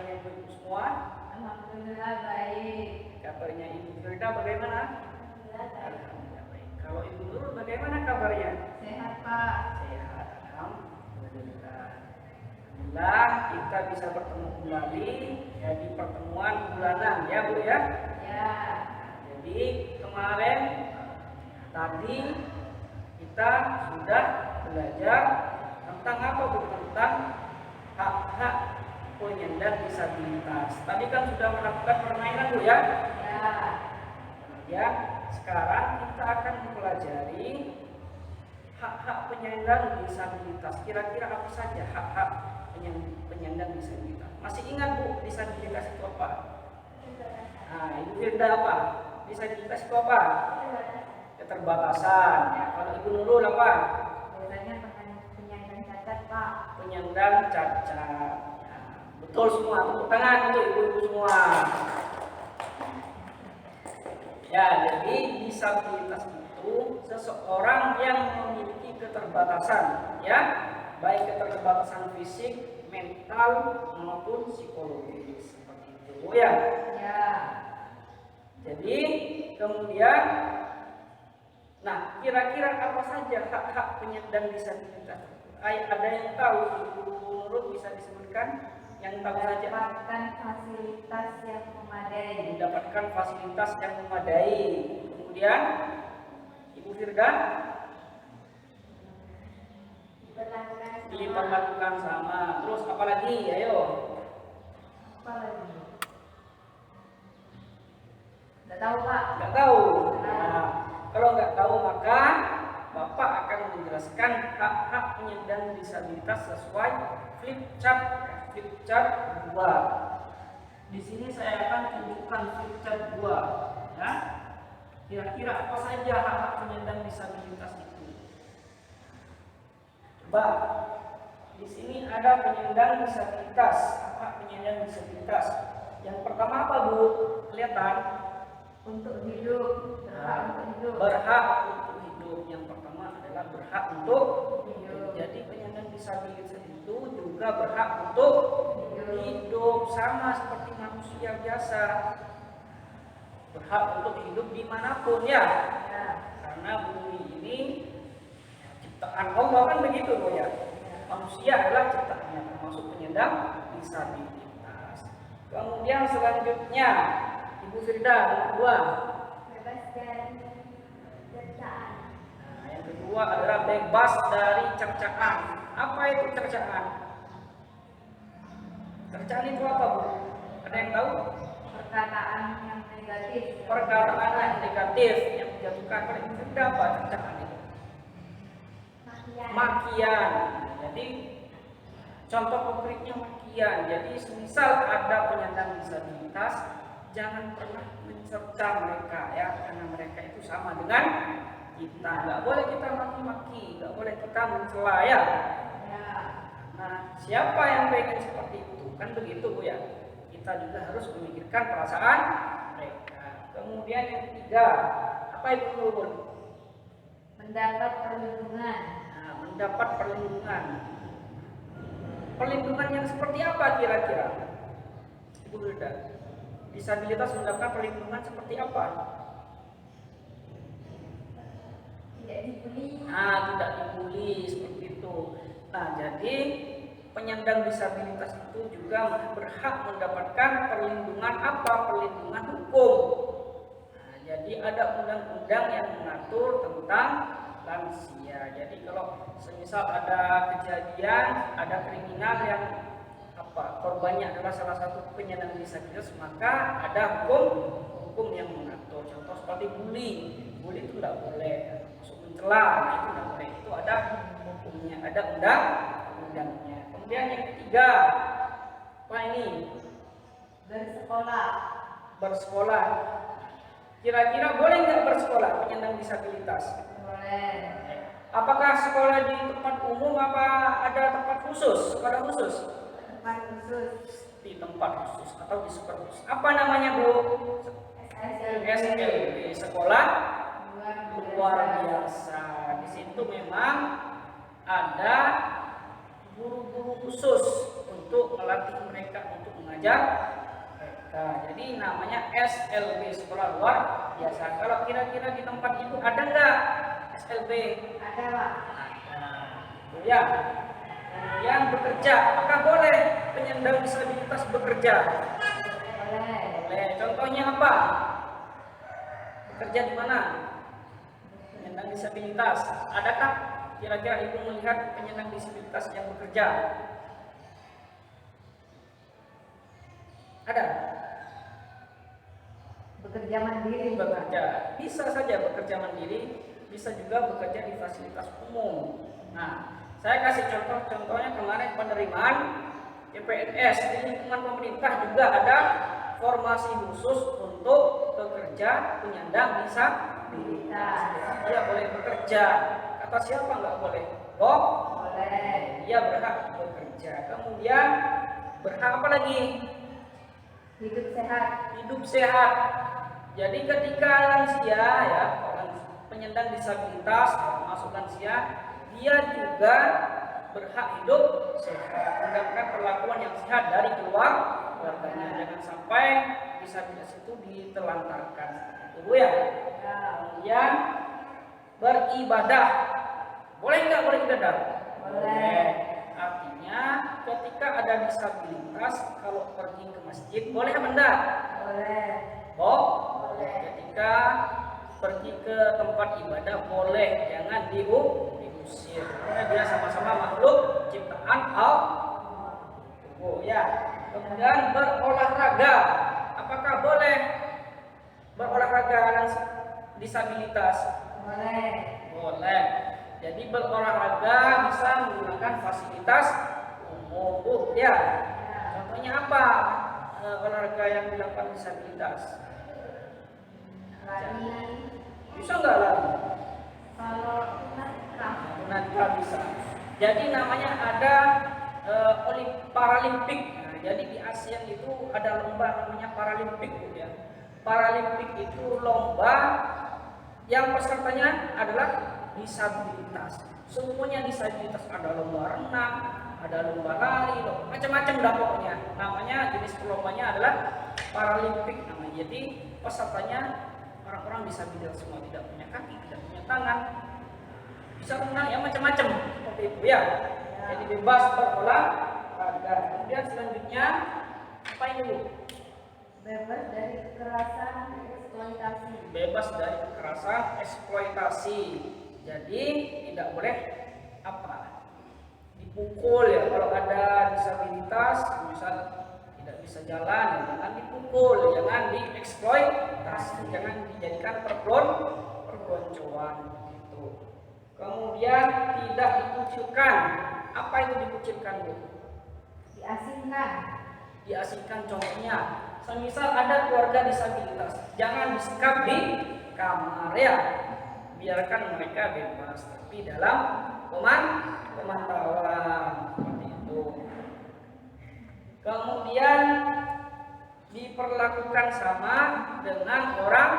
kabarnya Ibu semua? Alhamdulillah baik. Kabarnya Ibu Firda bagaimana? Alhamdulillah baik. Kalau Ibu Nurul bagaimana kabarnya? Sehat Pak. Sehat, alhamdulillah. Alhamdulillah kita bisa bertemu kembali ya di pertemuan bulanan ya Bu ya. Ya. Jadi kemarin tadi kita sudah belajar tentang apa Bu? Tentang hak-hak penyandang disabilitas. Tadi kan sudah melakukan permainan Bu ya. Ya. Kemudian sekarang kita akan mempelajari hak-hak penyandang disabilitas. Kira-kira apa saja hak-hak penyandang disabilitas? Masih ingat Bu, disabilitas itu apa? Nah, Ibu Firda apa? Disabilitas itu apa? Keterbatasan. Ya, kalau Ibu Nurul apa? Biasanya penyandang cacat Pak. Penyandang cacat. Ya, betul semua. Tepuk tangan untuk ibu-ibu semua. Ya, jadi disabilitas itu seseorang yang memiliki keterbatasan, ya, baik keterbatasan fisik, mental maupun psikologis seperti itu, ya. Ya. Jadi kemudian, nah kira-kira apa saja hak-hak penyandang disabilitas? Ada yang tahu? Ibu Nurul bisa disebutkan yang tahu saja? Mendapatkan fasilitas yang memadai. Mendapatkan fasilitas yang memadai. Kemudian Ibu Firda diperlakukan sama. Terus apa lagi? Ayo. Apa lagi? Nggak tahu Pak. Nggak tahu. Nah, kalau nggak tahu maka Bapak akan menjelaskan hak-hak penyandang disabilitas sesuai flip chart 2. Di sini saya akan tunjukkan flip chart 2, ya. Kira-kira apa saja hak-hak penyandang disabilitas itu? Coba. Di sini ada penyandang disabilitas. Hak penyandang disabilitas. Yang pertama apa Bu? Kelihatan? Untuk hidup. Berhak untuk hidup. Berhak untuk hidup. Yang pertama adalah berhak untuk Hidup. Jadi penyandang disabilitas itu juga berhak untuk hidup sama seperti manusia biasa. Berhak untuk hidup dimanapun ya. Ya. Karena bumi ini ciptaan Allah kan begitu loh ya. Manusia adalah ciptaannya termasuk penyandang disabilitas. Kemudian selanjutnya Ibu Firda yang kedua. Bebas dari cercaan. Nah, yang kedua adalah bebas dari cercaan. Apa itu cercaan? Cercaan itu apa Bu? Ada yang tahu? Perkataan yang negatif. Perkataan yang negatif yang menjatuhkan pada Ibu Firda apa cercaan itu? Makian. Jadi contoh konkretnya makian. Jadi semisal ada penyandang disabilitas, jangan pernah mencerca mereka ya, karena mereka itu sama dengan kita. Nggak boleh kita maki-maki, nggak boleh kita mencela ya. Ya. Nah, siapa yang pengen seperti itu? Kan begitu Bu ya. Kita juga harus memikirkan perasaan mereka. Kemudian yang ketiga, apa Ibu Nurul? Mendapat perlindungan. Nah, mendapat perlindungan. Perlindungan yang seperti apa kira-kira? Ibu Firda, disabilitas mendapatkan perlindungan seperti apa? Tidak dibully. Nah, tidak dibully seperti itu. Nah, jadi penyandang disabilitas itu juga berhak mendapatkan perlindungan apa? Perlindungan hukum. Nah, jadi ada undang-undang yang mengatur tentang lansia. Jadi kalau semisal ada kejadian, ada kriminal yang korbannya adalah salah satu penyandang disabilitas, maka ada hukum yang mengatur. Contoh seperti bully itu tidak boleh, masuk mencela, itu tidak boleh. Itu ada hukumnya, ada undang-undangnya. Kemudian yang ketiga, apa ini? Bersekolah. Kira-kira boleh nggak bersekolah penyandang disabilitas? Boleh. Apakah sekolah di tempat umum apa ada tempat khusus, sekolah khusus? Tempat khusus. Di tempat khusus atau di sekolah khusus. Apa namanya Bu? SLB, sekolah luar biasa. Di situ memang ada guru-guru khusus untuk melatih mereka untuk mengajar mengajar mereka. Jadi namanya SLB, sekolah luar biasa. Kalau kira-kira di tempat itu ada nggak SLB? Ada, Pak. Ada. Ya. Kemudian bekerja, apakah boleh penyandang disabilitas bekerja? Boleh. Boleh. Contohnya apa? Bekerja di mana? Penyandang disabilitas. Adakah kira-kira ibu melihat penyandang disabilitas yang bekerja? Ada? Bekerja mandiri. Bekerja. Bisa saja bekerja mandiri, bisa juga bekerja di fasilitas umum. Nah, saya kasih contohnya kemarin penerimaan CPNS di lingkungan pemerintah juga ada formasi khusus untuk pekerja penyandang disabilitas. Dia boleh bekerja. Kata siapa nggak boleh? Boleh. Dia berhak bekerja. Kemudian berhak apa lagi? Hidup sehat. Hidup sehat. Jadi ketika lansia ya, orang penyandang disabilitas termasuk lansia, dia juga berhak hidup sehat, mendapatkan perlakuan yang sehat dari keluarganya. Jangan sampai disabilitas itu ditelantarkan. Itu ya. Kemudian beribadah. Boleh nggak beribadah? Boleh. Artinya ketika ada disabilitas, kalau pergi ke masjid boleh apa enggak? Boleh. Boleh. Ketika pergi ke tempat ibadah boleh, jangan diusir. Karena dia sama-sama makhluk ciptaan Allah. Ya. Kemudian berolahraga. Apakah boleh berolahraga disabilitas? Boleh. Boleh. Jadi berolahraga bisa menggunakan fasilitas umum. Ya. Contohnya apa? Olahraga yang dilakukan disabilitas. Lari. Bisa nggak lari? Kalau tunanetra. Tunanetra bisa. Jadi namanya ada Paralimpik. Nah, jadi di ASEAN itu ada lomba namanya Paralimpik, ya. Paralimpik itu lomba yang pesertanya adalah disabilitas. Semuanya disabilitas. Ada lomba renang, ada lomba lari, macam-macam dah pokoknya. Namanya jenis lombanya adalah Paralimpik namanya. Jadi pesertanya orang-orang disabilitas semua, tidak punya kaki, tidak punya tangan, bisa renang ya macam-macam seperti itu ya. Jadi bebas berolahraga. Kemudian selanjutnya apa ini Bu? Bebas dari kekerasan eksploitasi. Bebas dari kekerasan eksploitasi. Jadi tidak boleh apa? Dipukul ya. Kalau ada disabilitas, misal tidak bisa jalan, ya jangan dipukul, jangan dieksploitasi, jangan dijadikan perpeloncoan gitu. Kemudian tidak dikucilkan. Apa itu dikucilkan Bu? Diasingkan. Diasingkan contohnya, semisal ada keluarga disabilitas, jangan disekap di kamar ya, biarkan mereka bebas, tapi dalam pemantauan seperti itu. Kemudian diperlakukan sama dengan orang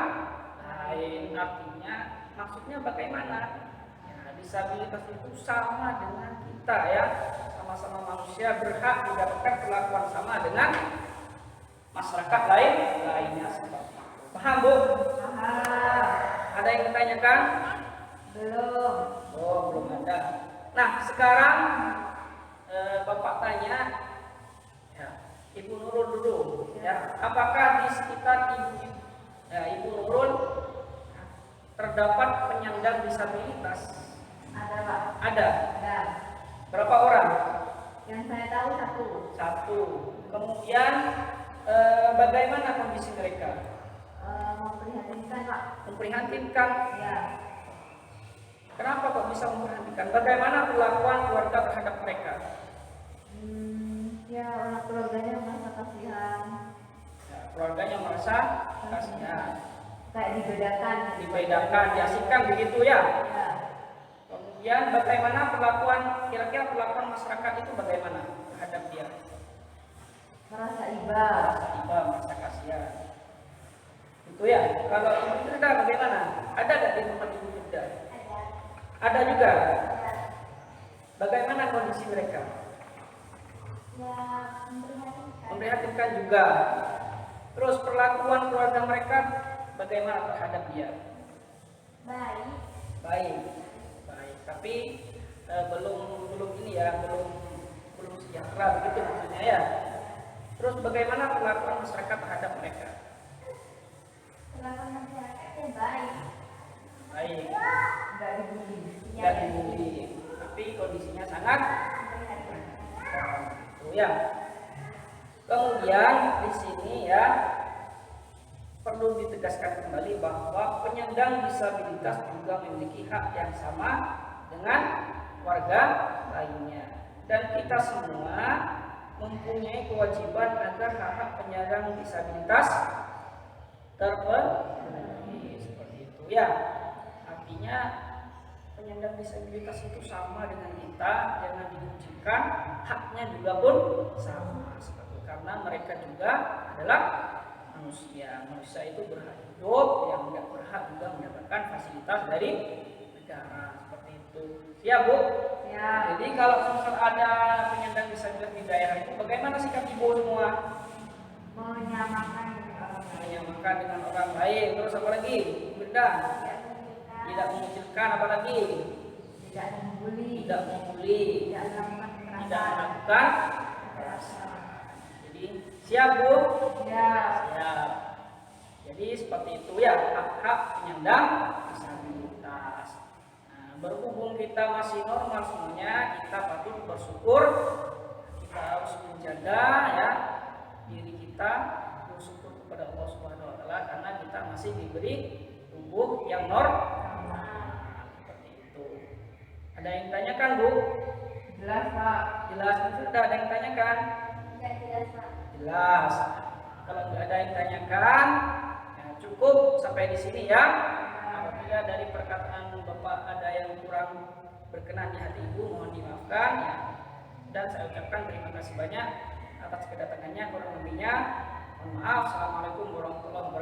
lain, artinya maksudnya bagaimana? Ya, disabilitas itu sama dengan kita ya, sama-sama manusia, berhak mendapatkan perlakuan sama dengan masyarakat lainnya. Paham Bu? Paham. Ada yang ditanyakan? Belum. Oh, belum ada. Nah, sekarang Bapak tanya, ya, Ibu Nurul dulu, ya, apakah di sekitar Ibu Nurul terdapat penyandang disabilitas? Ada, Pak. Ada. Ada. Berapa orang? Yang saya tahu satu. Satu. Kemudian bagaimana kondisi mereka? Memprihatinkan, Pak. Memprihatinkan. Ya. Kenapa kok bisa memprihatinkan? Bagaimana perlakuan keluarga terhadap mereka? Ya, orang keluarganya merasa kasihan. Ya, keluarganya merasa kasihan. Kayak Dibedakan, diasingkan begitu ya. Ya. Kemudian bagaimana kira-kira perlakuan masyarakat itu bagaimana terhadap dia? Merasa iba. Merasa kasihan. Itu ya. Kalau Ibu Firda bagaimana? Ada nggak di tempat Ibu Firda? Ada juga. Bagaimana kondisi mereka? Ya, memprihatinkan. memprihatinkan juga. Terus perlakuan keluarga mereka bagaimana terhadap dia? Baik. Baik, baik. Tapi belum ini ya, belum sejahtera begitu maksudnya ya. Terus bagaimana perlakuan masyarakat terhadap mereka? Perlakuan masyarakatnya baik. Baik, Enggak dibully. tidak dibully, tapi kondisinya sangat itu ya. Kemudian di sini ya perlu ditegaskan kembali bahwa penyandang disabilitas juga memiliki hak yang sama dengan warga lainnya, dan kita semua mempunyai kewajiban agar hak-hak penyandang disabilitas terpenuhi seperti itu ya. Artinya penyandang disabilitas itu sama dengan kita, jangan dikucilkan, haknya juga pun sama seperti itu. Karena mereka juga adalah manusia. Manusia itu berhak hidup, yang tidak berhak juga mendapatkan fasilitas dari negara seperti itu. Ya Bu? Ya. Jadi kalau misal ada penyandang disabilitas di daerah itu, bagaimana sikap Ibu semua? Menyamakan dengan orang lain. Menyamakan dengan orang lain. Terus apa lagi? Benda. Tidak mengucilkan, apa lagi? Tidak membuli. Tidak membuli. Tidak melakukan Tidak kekerasan. melakukan kekerasan. Jadi siap Bu? Ya. Siap. Jadi seperti itu ya hak-hak penyandang disabilitas. Nah, berhubung kita masih normal semuanya, kita patut bersyukur. Kita harus menjaga ya diri kita, bersyukur kepada Allah Subhanahu wa taala karena kita masih diberi tubuh yang normal. Seperti itu. Ada yang tanyakan Bu? Jelas Pak. Jelas sudah ada yang tanyakan? Tidak jelas Pak. Jelas. Kalau nggak ada yang tanyakan, ya cukup sampai di sini ya. Apabila dari perkataan Bapak ada yang kurang berkenan di hati Ibu, mohon dimaafkan ya. Dan saya ucapkan terima kasih banyak atas kedatangannya. Kurang lebihnya, mohon maaf. Assalamualaikum warahmatullahi wabarakatuh.